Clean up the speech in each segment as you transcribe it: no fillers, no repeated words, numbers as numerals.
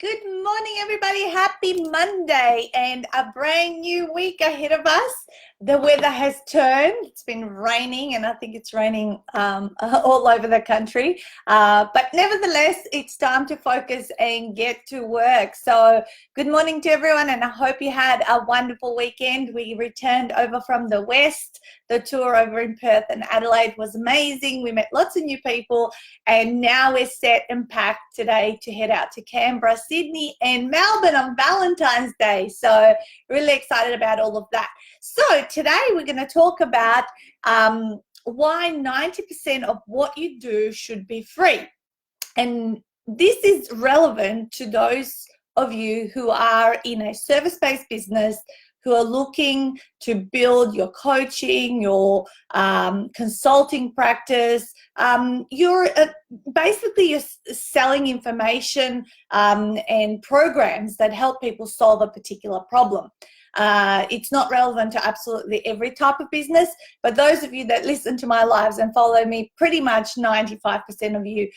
Good morning, everybody. Happy Monday and a brand new week ahead of us. The weather has turned. It's been raining, and I think it's raining all over the country. But nevertheless, it's time to focus and get to work. So good morning to everyone, and I hope you had a wonderful weekend. We returned over from the West. The tour over in Perth and Adelaide was amazing. We met lots of new people, and now we're set and packed today to head out to Canberra, Sydney, and Melbourne on Valentine's Day. So really excited about all of that. So today we're going to talk about why 90% of what you do should be free. And this is relevant to those of you who are in a service-based business, who are looking to build your coaching, your consulting practice. You're basically selling information and programs that help people solve a particular problem. It's not relevant to absolutely every type of business, but those of you that listen to my lives and follow me, pretty much 95% of you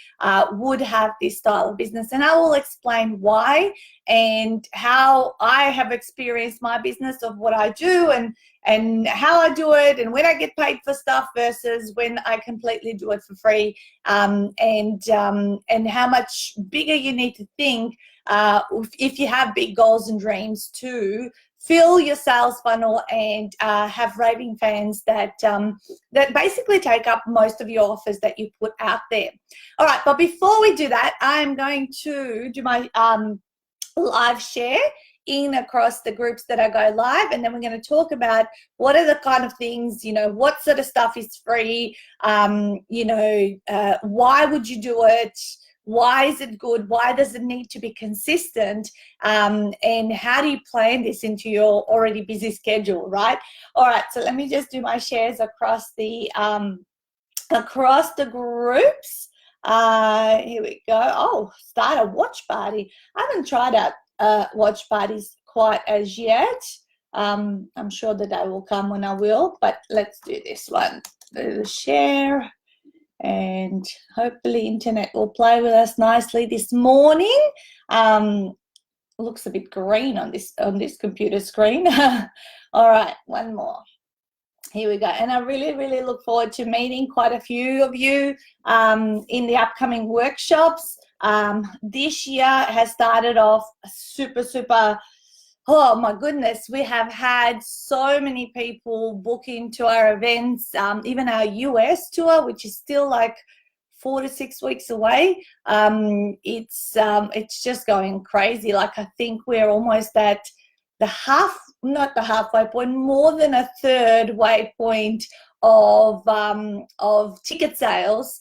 would have this style of business. And I will explain why and how I have experienced my business of what I do and how I do it and when I get paid for stuff versus when I completely do it for free, and how much bigger you need to think if you have big goals and dreams to fill your sales funnel and have raving fans that basically take up most of your offers that you put out there. All right, but before we do that, I'm going to do my live share in across the groups that I go live, and then we're going to talk about what are the kind of things, what sort of stuff is free, why would you do it, why is it good, why does it need to be consistent, and how do you plan this into your already busy schedule, right? All right, so let me just do my shares across the groups. Here we go. Oh, start a watch party. I haven't tried out watch parties quite as yet. I'm sure the day will come when I will, but let's do this one. Do the share, and hopefully internet will play with us nicely this morning. Looks a bit green on this computer screen. All right, one more. Here we go. And I really, really look forward to meeting quite a few of you in the upcoming workshops. This year has started off super, oh my goodness, we have had so many people book into our events, even our US tour, which is still like 4 to 6 weeks away. It's just going crazy. Like, I think we're almost at not the halfway point, more than a third way point of ticket sales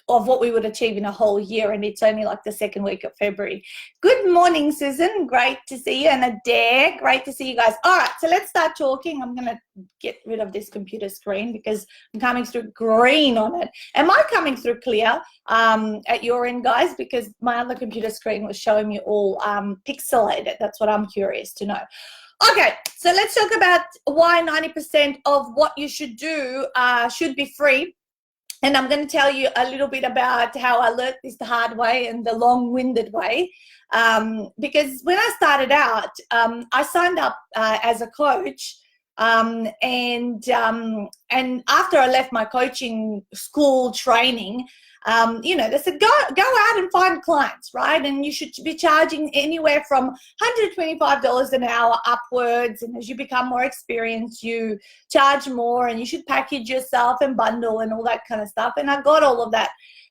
of what we would achieve in a whole year, and it's only like the second week of February. Good morning, Susan. Great to see you. And Adair, great to see you guys. All right, so let's start talking. I'm going to get rid of this computer screen because I'm coming through green on it. Am I coming through clear at your end, guys? Because my other computer screen was showing me all pixelated. That's what I'm curious to know. Okay, so let's talk about why 90% of what you should do should be free. And I'm going to tell you a little bit about how I learned this the hard way and the long-winded way. Because when I started out, I signed up as a coach, and after I left my coaching school training, they said, go out and find clients, right? And you should be charging anywhere from $125 an hour upwards. And as you become more experienced, you charge more, and you should package yourself and bundle and all that kind of stuff. And I got all of that.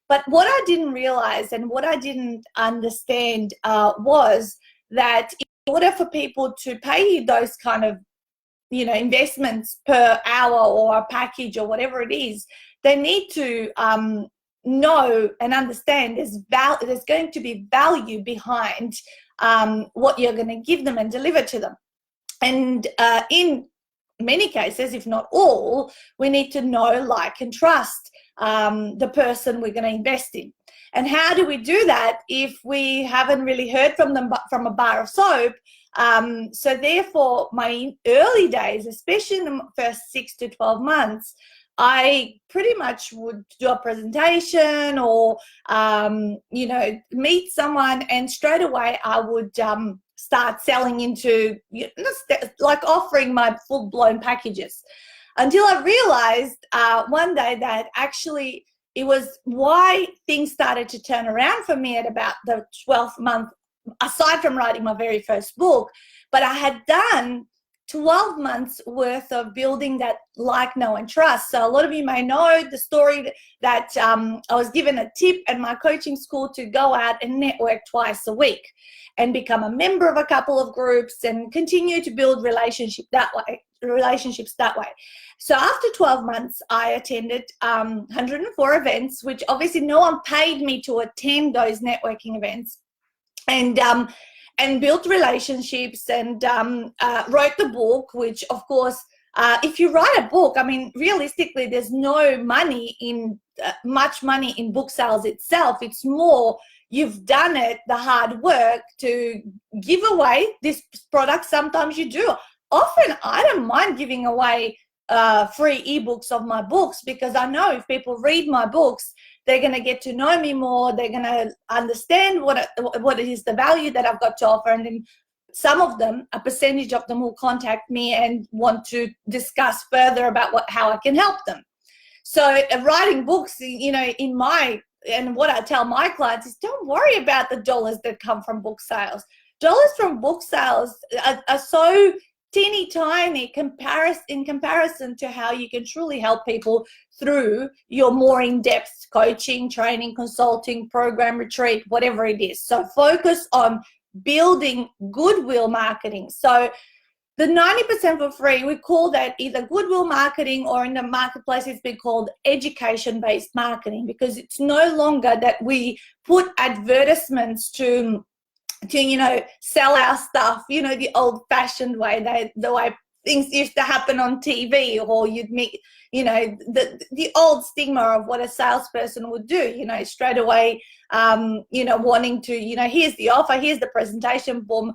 But what I didn't realize and what I didn't understand was that in order for people to pay you those kind of, investments per hour or a package or whatever it is, they need to know and understand there's going to be value behind what you're going to give them and deliver to them. And in many cases, if not all, we need to know, like, and trust the person we're going to invest in. And how do we do that if we haven't really heard from them from a bar of soap? So therefore, my early days, especially in the first 6 to 12 months, I pretty much would do a presentation or, meet someone, and straight away I would start selling into, like offering my full-blown packages, until I realized one day that actually it was why things started to turn around for me at about the 12th month, aside from writing my very first book. But I had done 12 months worth of building that like, know, and trust. So a lot of you may know the story that I was given a tip at my coaching school to go out and network twice a week and become a member of a couple of groups and continue to build relationships that way. So after 12 months, I attended 104 events, which obviously no one paid me to attend those networking events, and built relationships, and wrote the book, which of course, if you write a book, I mean, realistically, there's no money in much money in book sales itself. It's more you've done it, the hard work to give away this product. Sometimes you do. Often I don't mind giving away free ebooks of my books, because I know if people read my books, they're going to get to know me more. They're going to understand what it is, the value that I've got to offer. And then some of them, a percentage of them, will contact me and want to discuss further about how I can help them. So writing books, and what I tell my clients is, don't worry about the dollars that come from book sales. Dollars from book sales are so teeny tiny in comparison to how you can truly help people through your more in-depth coaching, training, consulting, program, retreat, whatever it is. So focus on building goodwill marketing. So the 90% for free, we call that either goodwill marketing, or in the marketplace it's been called education-based marketing, because it's no longer that we put advertisements to sell our stuff, the old-fashioned way, the way things used to happen on TV, or you'd meet, the old stigma of what a salesperson would do, straight away, wanting to, here's the offer, here's the presentation, boom,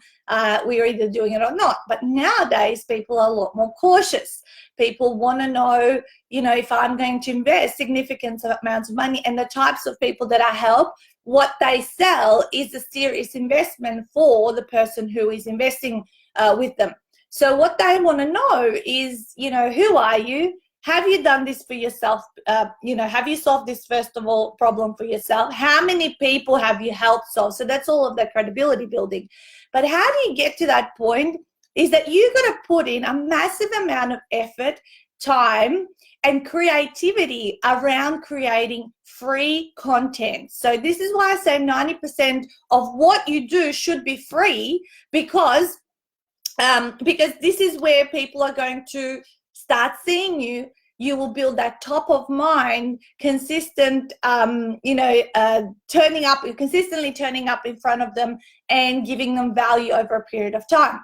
we're either doing it or not. But nowadays, people are a lot more cautious. People want to know, if I'm going to invest significant amounts of money, and the types of people that I help, what they sell is a serious investment for the person who is investing with them. So what they want to know is, who are you? Have you done this for yourself? Have you solved this, first of all, problem for yourself? How many people have you helped solve? So that's all of the credibility building. But how do you get to that point is that you've got to put in a massive amount of effort, time, and creativity around creating free content. So this is why I say 90% of what you do should be free, because this is where people are going to start seeing you. You will build that top of mind, consistent, consistently turning up in front of them and giving them value over a period of time.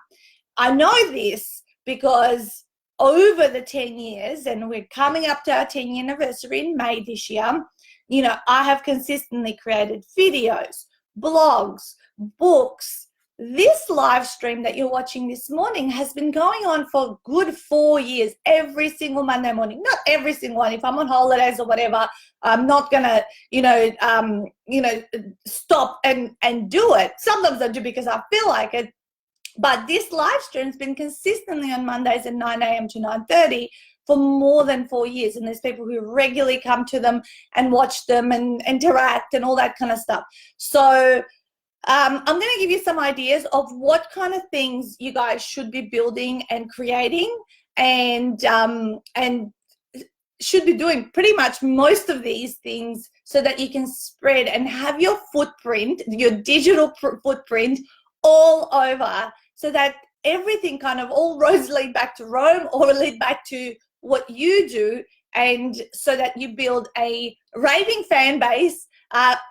I know this because over the 10 years, and we're coming up to our 10-year anniversary in May this year, I have consistently created videos, blogs, books. This live stream that you're watching this morning has been going on for a good 4 years, every single Monday morning. Not every single one. If I'm on holidays or whatever, I'm not gonna, stop and do it. Sometimes I do because I feel like it. But this live stream's been consistently on Mondays at 9 a.m. to 9:30 for more than 4 years. And there's people who regularly come to them and watch them and interact and all that kind of stuff. So I'm going to give you some ideas of what kind of things you guys should be building and creating, and should be doing pretty much most of these things, so that you can spread and have your footprint, your digital footprint, all over, so that everything kind of, all roads lead back to Rome, or lead back to what you do, and so that you build a raving fan base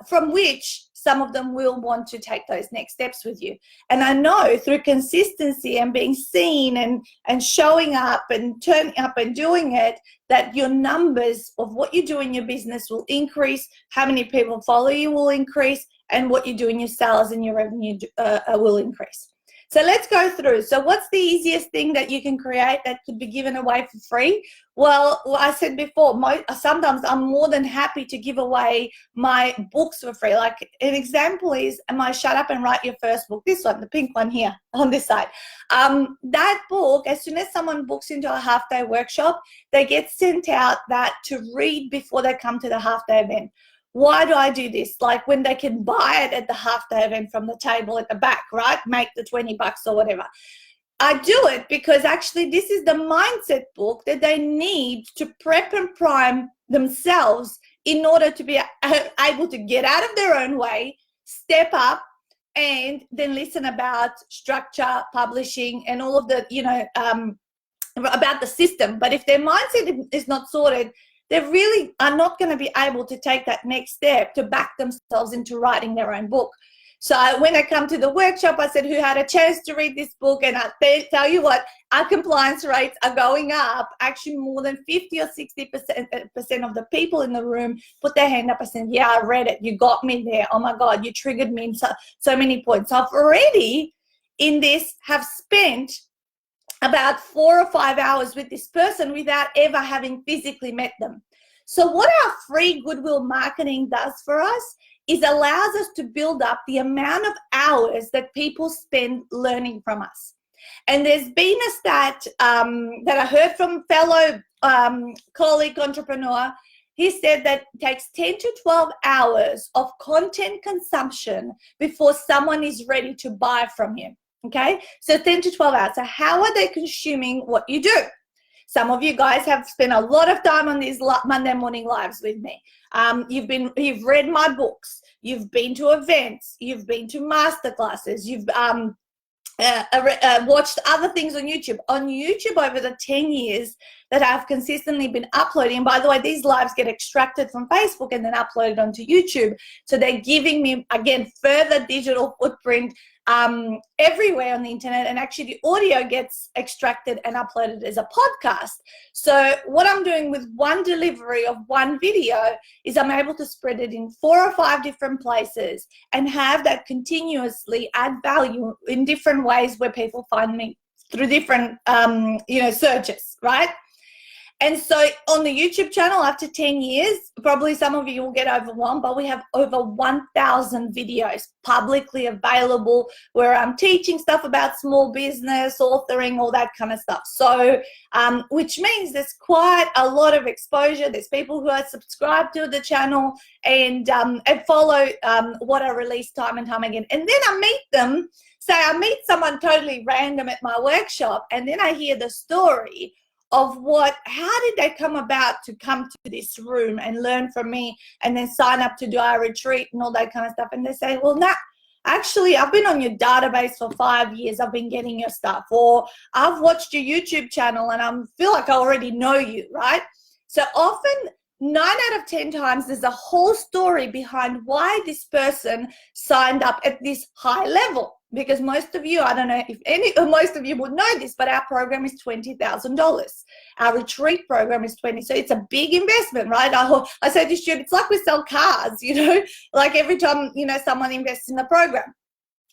from which some of them will want to take those next steps with you. And I know through consistency and being seen and showing up and turning up and doing it, that your numbers of what you do in your business will increase, how many people follow you will increase, and what you do in your sales and your revenue will increase. So let's go through. So what's the easiest thing that you can create that could be given away for free? Well, I said before, sometimes I'm more than happy to give away my books for free. Like an example is my Shut Up and Write Your First book, this one, the pink one here on this side. That book, as soon as someone books into a half-day workshop, they get sent out that to read before they come to the half-day event. Why do I do this? Like when they can buy it at the half-day event from the table at the back, right? Make the $20 or whatever. I do it because actually this is the mindset book that they need to prep and prime themselves in order to be able to get out of their own way, step up, and then listen about structure, publishing, and all of the, about the system. But if their mindset is not sorted, they really are not going to be able to take that next step to back themselves into writing their own book. So when I come to the workshop, I said, who had a chance to read this book? And I tell you what, our compliance rates are going up. Actually, more than 50 or 60% of the people in the room put their hand up and said, yeah, I read it. You got me there. Oh my God, you triggered me in so many points. So I've already in this have spent about 4 or 5 hours with this person without ever having physically met them. So what our free goodwill marketing does for us is allows us to build up the amount of hours that people spend learning from us. And there's been a stat that I heard from fellow colleague entrepreneur. He said that it takes 10 to 12 hours of content consumption before someone is ready to buy from you. Okay, so 10 to 12 hours. So how are they consuming what you do? Some of you guys have spent a lot of time on these Monday morning lives with me. You've read my books. You've been to events. You've been to masterclasses. You've watched other things on YouTube. On YouTube, over the 10 years that I've consistently been uploading, and by the way, these lives get extracted from Facebook and then uploaded onto YouTube. So they're giving me, again, further digital footprint everywhere on the internet, and actually the audio gets extracted and uploaded as a podcast. So what I'm doing with one delivery of one video is I'm able to spread it in 4 or 5 different places and have that continuously add value in different ways where people find me through different searches, right? And so on the YouTube channel, after 10 years, probably some of you will get overwhelmed, but we have over 1,000 videos publicly available where I'm teaching stuff about small business, authoring, all that kind of stuff. So, which means there's quite a lot of exposure. There's people who are subscribed to the channel and follow what I release time and time again. And then I meet them. Say I meet someone totally random at my workshop, and then I hear the story of how did they come about to come to this room and learn from me and then sign up to do our retreat and all that kind of stuff. And they say, well, actually, I've been on your database for 5 years. I've been getting your stuff. Or I've watched your YouTube channel and I feel like I already know you, right? So often 9 out of 10 times there's a whole story behind why this person signed up at this high level. Because most of you, I don't know if most of you would know this, but our program is $20,000. Our retreat program is $20,000. So it's a big investment, right? I say to students, it's like we sell cars, like every time, someone invests in the program.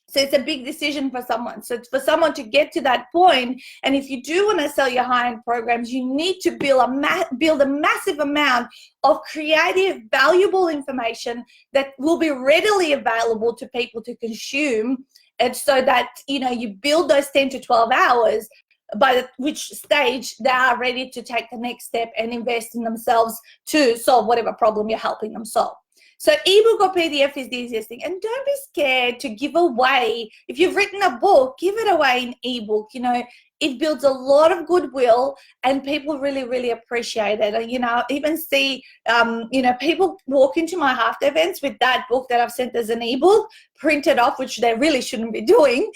So it's a big decision for someone. So it's for someone to get to that point, and if you do want to sell your high-end programs, you need to build a massive amount of creative, valuable information that will be readily available to people to consume. And so that, you build those 10 to 12 hours, by which stage they are ready to take the next step and invest in themselves to solve whatever problem you're helping them solve. So ebook or PDF is the easiest thing. And don't be scared to give away. If you've written a book, give it away in ebook. It builds a lot of goodwill and people really, really appreciate it. Even see, people walk into my half-day events with that book that I've sent as an ebook, printed off, which they really shouldn't be doing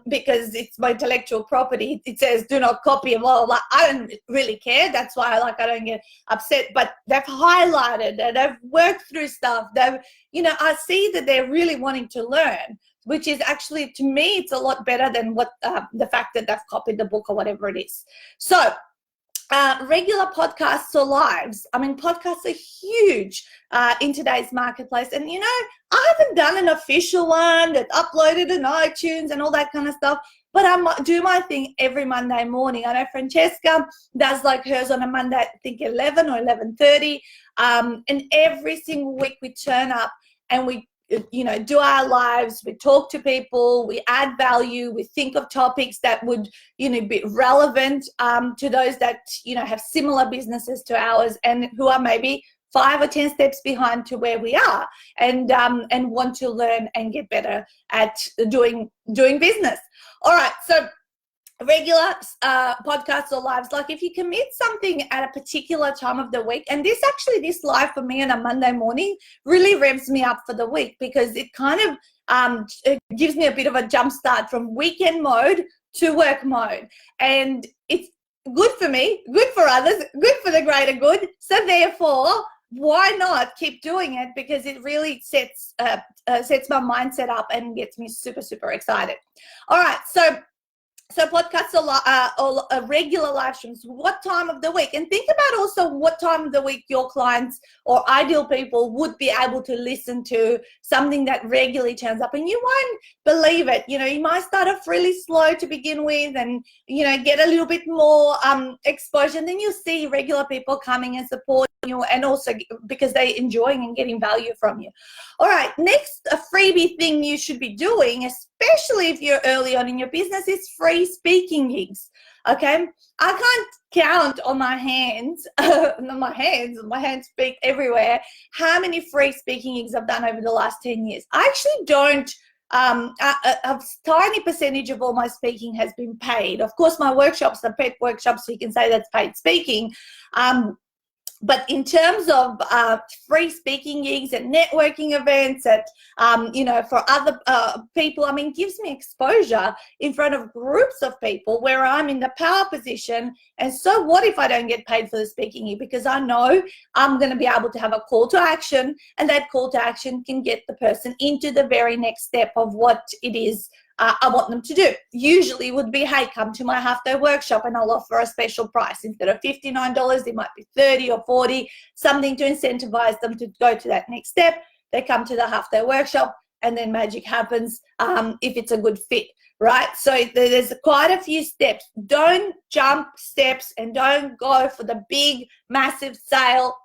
because it's my intellectual property. It says, do not copy, blah, blah, blah. I don't really care. That's why I don't get upset. But they've highlighted it. They've worked through stuff. I see that they're really wanting to learn, which is actually, to me, it's a lot better than what the fact that they've copied the book or whatever it is. So regular podcasts or lives. I mean, podcasts are huge in today's marketplace. And, you know, I haven't done an official one that's uploaded in iTunes and all that kind of stuff, but I do my thing every Monday morning. I know Francesca does like hers on a Monday, I think 11 or 11:30. And every single week we turn up and we, you know, do our lives, we talk to people, we add value, we think of topics that would, you know, be relevant to those that, you know, have similar businesses to ours and who are maybe 5 or 10 steps behind to where we are, and want to learn and get better at doing business. All right, so regular podcasts or lives, like if you commit something at a particular time of the week, and this live for me on a Monday morning really revs me up for the week, because it kind of it gives me a bit of a jump start from weekend mode to work mode, and it's good for me, good for others, good for the greater good. So therefore, why not keep doing it? Because it really sets my mindset up and gets me super, super excited. All right, so podcasts or regular live streams, what time of the week? And think about also what time of the week your clients or ideal people would be able to listen to something that regularly turns up. And you won't believe it. You know, you might start off really slow to begin with and, you know, get a little bit more exposure. And then you'll see regular people coming and supporting you, and also because they're enjoying and getting value from you. All right, next, a freebie thing you should be doing, especially if you're early on in your business, is free speaking gigs. Okay, I can't count on my hands, my hands speak everywhere, how many free speaking gigs I've done over the last 10 years. I actually don't, a tiny percentage of all my speaking has been paid. Of course, my workshops are paid workshops, so you can say that's paid speaking. But in terms of free speaking gigs and networking events at, you know, for other people, I mean, gives me exposure in front of groups of people where I'm in the power position. And so what if I don't get paid for the speaking gig? Because I know I'm going to be able to have a call to action, and that call to action can get the person into the very next step of what it is I want them to do. Usually would be, hey, come to my half-day workshop and I'll offer a special price. Instead of $59, it might be $30 or $40, something to incentivize them to go to that next step. They come to the half-day workshop, and then magic happens if it's a good fit, right? So there's quite a few steps. Don't jump steps and don't go for the big, massive sale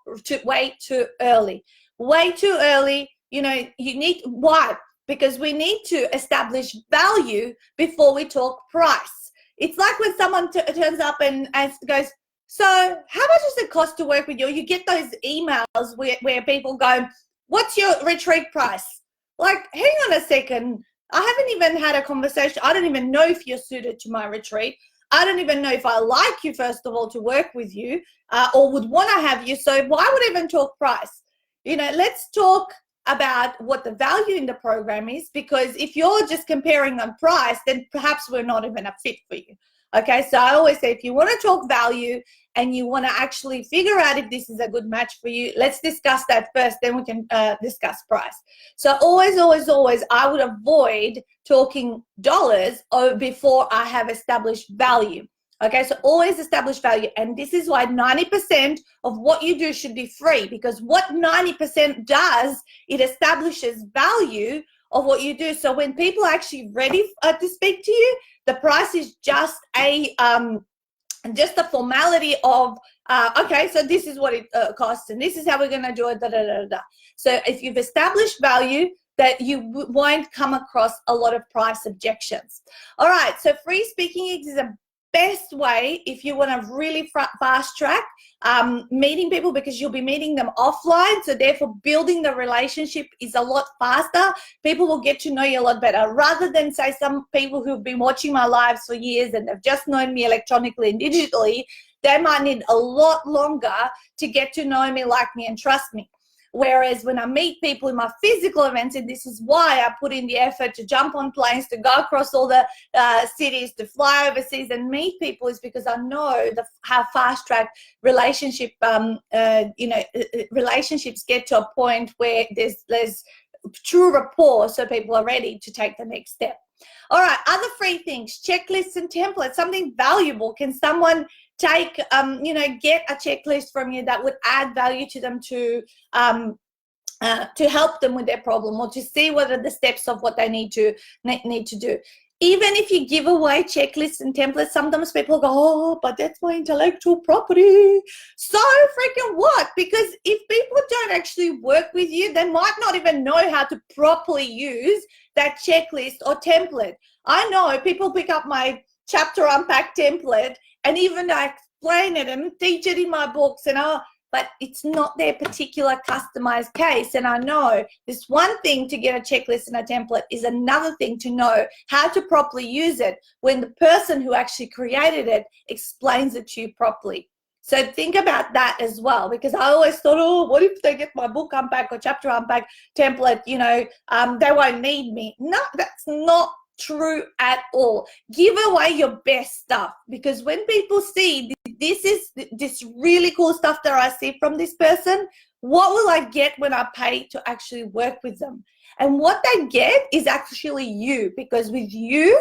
way too early. Way too early, you know, you need, why? Because we need to establish value before we talk price. It's like when someone turns up and goes, so how much does it cost to work with you? You get those emails where people go, what's your retreat price? Like, hang on a second. I haven't even had a conversation. I don't even know if you're suited to my retreat. I don't even know if I like you, first of all, to work with you or would want to have you. So why would I even talk price? You know, let's talk about what the value in the program is, because if you're just comparing on price, then perhaps we're not even a fit for you. Okay, so I always say, if you want to talk value and you want to actually figure out if this is a good match for you, let's discuss that first, then we can discuss price. So always, I would avoid talking dollars before I have established value. Okay, so always establish value. And this is why 90% of what you do should be free, because what 90% does, it establishes value of what you do. So when people are actually ready to speak to you, the price is just a formality of, okay, so this is what it costs, and this is how we're going to do it, da, da, da, da. So if you've established value, that you won't come across a lot of price objections. All right, so free speaking is a best way if you want to really fast track meeting people, because you'll be meeting them offline, so therefore building the relationship is a lot faster. People will get to know you a lot better, rather than say some people who've been watching my lives for years and they've just known me electronically and digitally. They might need a lot longer to get to know me, like me, and trust me. Whereas when I meet people in my physical events, and this is why I put in the effort to jump on planes, to go across all the cities, to fly overseas and meet people, is because I know how fast-track relationship, relationships get to a point where there's true rapport, so people are ready to take the next step. All right, other free things, checklists and templates, something valuable. Can someone take, get a checklist from you that would add value to them to help them with their problem, or to see what are the steps of what they need to do. Even if you give away checklists and templates, sometimes people go, oh, but that's my intellectual property. So freaking what? Because if people don't actually work with you, they might not even know how to properly use that checklist or template. I know people pick up my chapter unpack template, and even I explain it and teach it in my books, but it's not their particular customized case. And I know this one thing to get a checklist and a template is another thing to know how to properly use it when the person who actually created it explains it to you properly. So think about that as well, because I always thought, oh, what if they get my book unpack or chapter unpack template, they won't need me. No, that's not true at all. Give away your best stuff, because when people see this really cool stuff that I see from this person, what will I get when I pay to actually work with them? And what they get is actually you, because with you,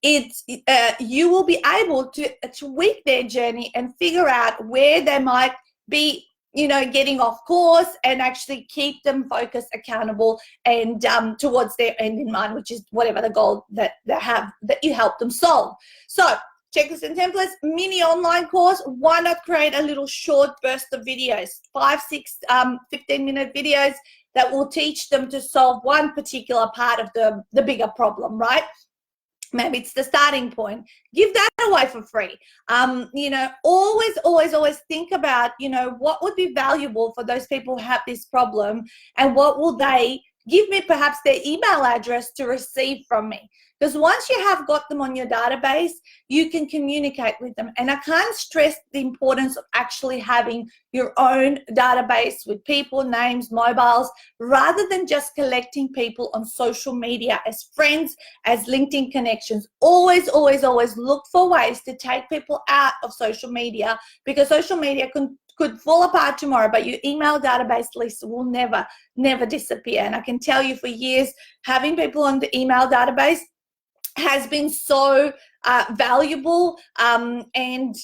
you will be able to tweak their journey and figure out where they might be getting off course, and actually keep them focused, accountable, and towards their end in mind, which is whatever the goal that they have, that you help them solve. So checklists and templates, mini online course. Why not create a little short burst of videos, 5, 6, 15-minute videos that will teach them to solve one particular part of the bigger problem, right? Maybe it's the starting point. Give that away for free. Always think about, what would be valuable for those people who have this problem, and what will they give me, perhaps their email address to receive from me. Because once you have got them on your database, you can communicate with them. And I can't stress the importance of actually having your own database with people, names, mobiles, rather than just collecting people on social media as friends, as LinkedIn connections. Always look for ways to take people out of social media, because social media could fall apart tomorrow, but your email database list will never disappear. And I can tell you, for years, having people on the email database has been so valuable, and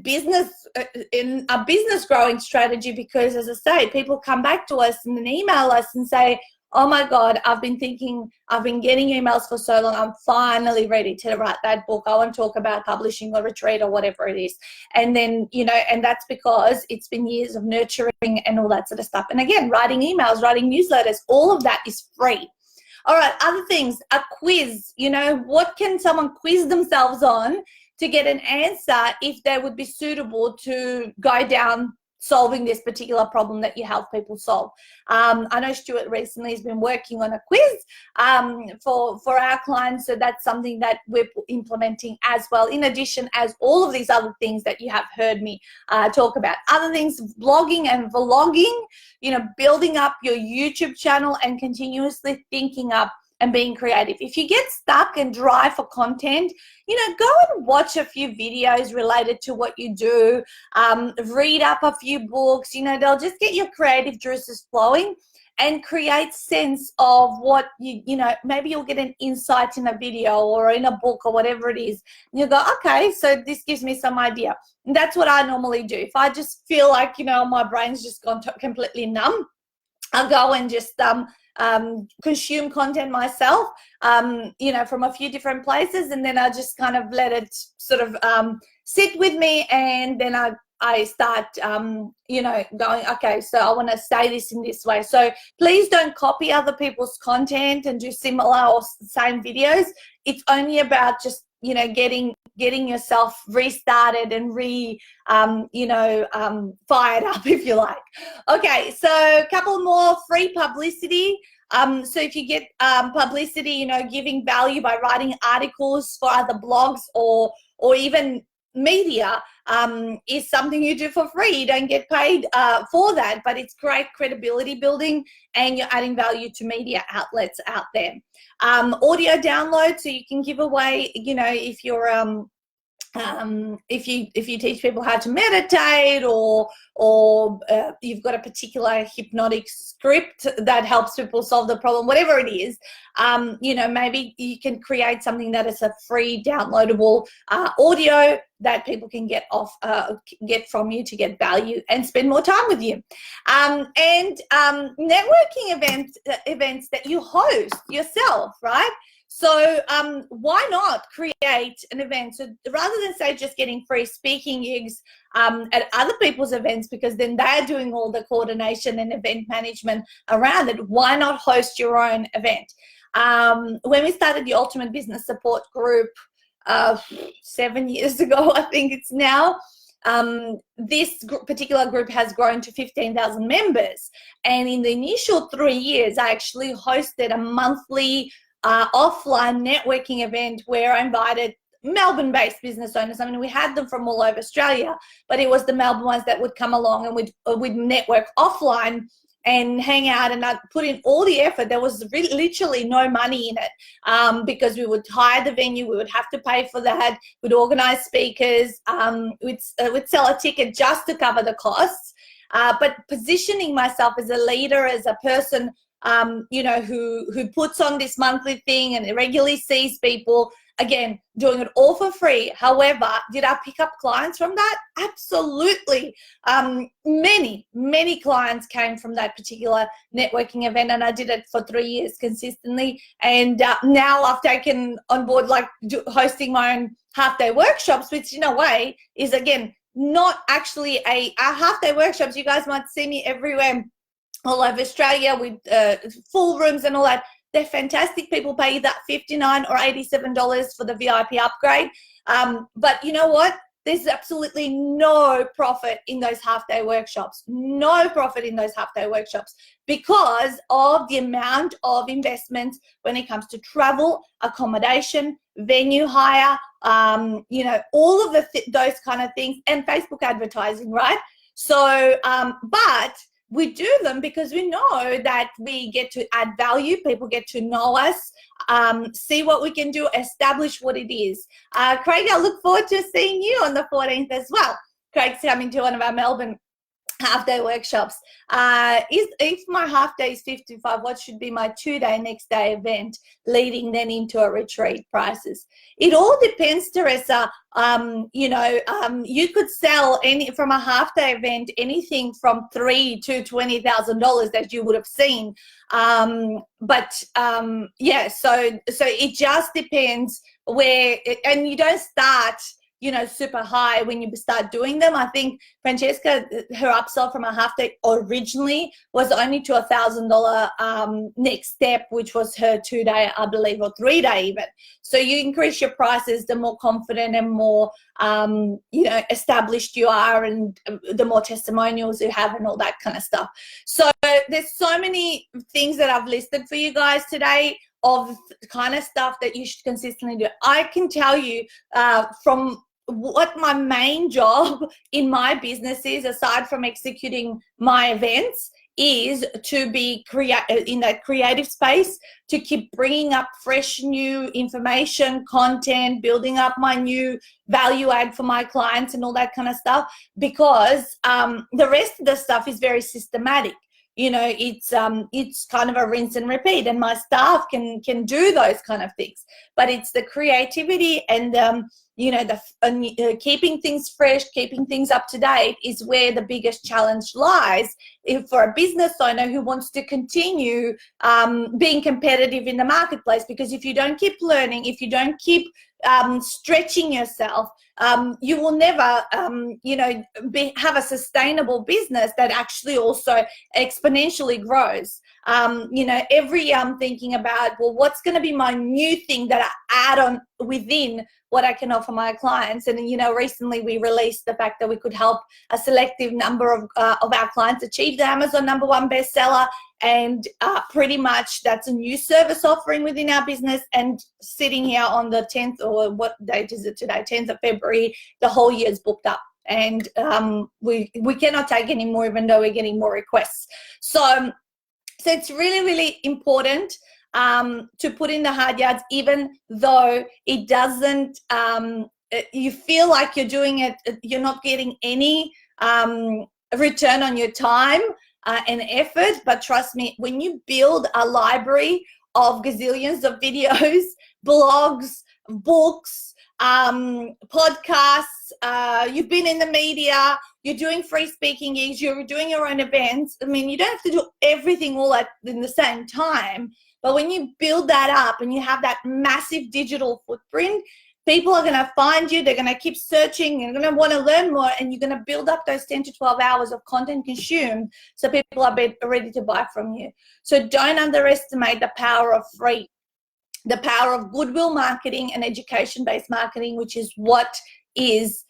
business in a business growing strategy, because, as I say, people come back to us and then email us and say, oh my God, I've been getting emails for so long, I'm finally ready to write that book. I want to talk about publishing or retreat or whatever it is. And then, and that's because it's been years of nurturing and all that sort of stuff. And again, writing emails, writing newsletters, all of that is free. All right, other things, a quiz. What can someone quiz themselves on to get an answer if they would be suitable to go down solving this particular problem that you help people solve? I know Stuart recently has been working on a quiz for our clients, so that's something that we're implementing as well, in addition as all of these other things that you have heard me talk about. Other things, blogging and vlogging, building up your YouTube channel and continuously thinking up and being creative. If you get stuck and dry for content, go and watch a few videos related to what you do, read up a few books, they'll just get your creative juices flowing and create sense of what maybe you'll get an insight in a video or in a book or whatever it is. And you'll go, okay, so this gives me some idea. And that's what I normally do. If I just feel like, my brain's just gone completely numb, I'll go and just consume content myself, from a few different places, and then I just kind of let it sort of sit with me, and then I start, going, okay, so I want to say this in this way. So please don't copy other people's content and do similar or same videos. It's only about just, getting yourself restarted and fired up, if you like. Okay, so a couple more. Free publicity. So if you get publicity, giving value by writing articles for other blogs or even media, is something you do for free. You don't get paid for that, but it's great credibility building, and you're adding value to media outlets out there. Audio download, so you can give away, if you're if you teach people how to meditate, or you've got a particular hypnotic script that helps people solve the problem, whatever it is, maybe you can create something that is a free downloadable audio that people can get from you to get value and spend more time with you. And networking events that you host yourself, right? So why not create an event? So rather than say just getting free speaking gigs at other people's events, because then they're doing all the coordination and event management around it, why not host your own event? When we started the Ultimate Business Support Group 7 years ago, I think it's now, this particular group has grown to 15,000 members. And in the initial 3 years, I actually hosted a monthly offline networking event where I invited Melbourne-based business owners. I mean, we had them from all over Australia, but it was the Melbourne ones that would come along and we'd network offline and hang out, and I'd put in all the effort. There was literally no money in it because we would hire the venue, we would have to pay for that, we'd organize speakers, we'd sell a ticket just to cover the costs. But positioning myself as a leader, as a person who puts on this monthly thing and regularly sees people, again, doing it all for free. However, did I pick up clients from that? Absolutely. Many clients came from that particular networking event, and I did it for 3 years consistently. And now I've taken on board hosting my own half-day workshops, which in a way is, again, not actually a half-day workshops. You guys might see me everywhere all over Australia with full rooms and all that. They're fantastic. People pay that $59 or $87 for the VIP upgrade. But you know what? There's absolutely no profit in those half-day workshops. No profit in those half-day workshops because of the amount of investment when it comes to travel, accommodation, venue hire, all of those kind of things, and Facebook advertising, right? So, but we do them because we know that we get to add value. People get to know us, see what we can do, establish what it is. Craig, I look forward to seeing you on the 14th as well. Craig's coming to one of our Melbourne half-day workshops. If my half-day is 55, what should be my 2-day next day event leading then into a retreat prices? It all depends, Teresa. You could sell from a half-day event anything from $3,000 to $20,000 that you would have seen. So it just depends and you don't start super high when you start doing them. I think Francesca, her upsell from a half day originally was only to $1,000 next step, which was her 2-day, I believe, or 3-day even. So you increase your prices, the more confident and more, established you are, and the more testimonials you have and all that kind of stuff. So there's so many things that I've listed for you guys today of the kind of stuff that you should consistently do. I can tell you from what my main job in my business is, aside from executing my events, is to be in that creative space, to keep bringing up fresh new information, content, building up my new value add for my clients and all that kind of stuff, because the rest of the stuff is very systematic. It's kind of a rinse and repeat, and my staff can do those kind of things, but it's the creativity and keeping things fresh, keeping things up to date is where the biggest challenge lies for a business owner who wants to continue being competitive in the marketplace. Because if you don't keep learning, if you don't keep stretching yourself, you will never, have a sustainable business that actually also exponentially grows. I'm thinking about, well, what's going to be my new thing that I add on within what I can offer my clients? And, recently we released the fact that we could help a selective number of our clients achieve the Amazon #1 bestseller. And pretty much that's a new service offering within our business. And sitting here on the 10th, or what date is it today? 10th of February, the whole year is booked up. And we cannot take any more, even though we're getting more requests. So it's really, really important to put in the hard yards, even though it doesn't you feel like you're doing it, you're not getting any return on your time and effort. But trust me, when you build a library of gazillions of videos, blogs, books, podcasts, you've been in the media, you're doing free speaking gigs, you're doing your own events. I mean, you don't have to do everything all at in the same time, but when you build that up and you have that massive digital footprint, people are going to find you, they're going to keep searching, and going to want to learn more, and you're going to build up those 10 to 12 hours of content consumed so people are ready to buy from you. So don't underestimate the power of free, the power of goodwill marketing and education-based marketing, which is what is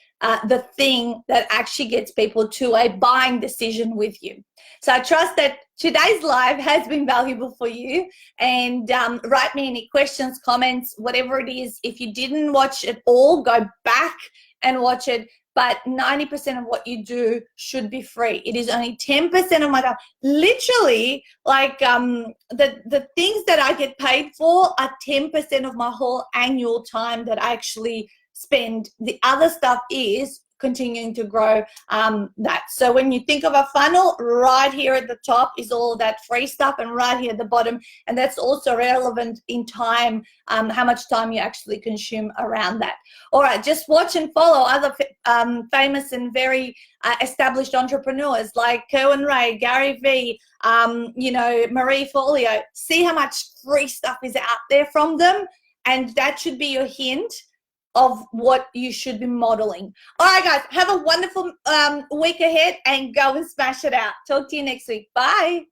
the thing that actually gets people to a buying decision with you. So I trust that today's live has been valuable for you, and write me any questions, comments, whatever it is. If you didn't watch it all, go back and watch it. But 90% of what you do should be free. It is only 10% of my time. Literally, like the things that I get paid for are 10% of my whole annual time that I actually spend. The other stuff is continuing to grow that. So when you think of a funnel, right here at the top is all that free stuff, and right here at the bottom, and that's also relevant in time, how much time you actually consume around that. All right, just watch and follow other famous and very established entrepreneurs like Kerwin Ray, Gary Vee, you know, Marie Forleo. See how much free stuff is out there from them, and that should be your hint of what you should be modeling. All right, guys, have a wonderful week ahead, and go and smash it out. Talk to you next week. Bye.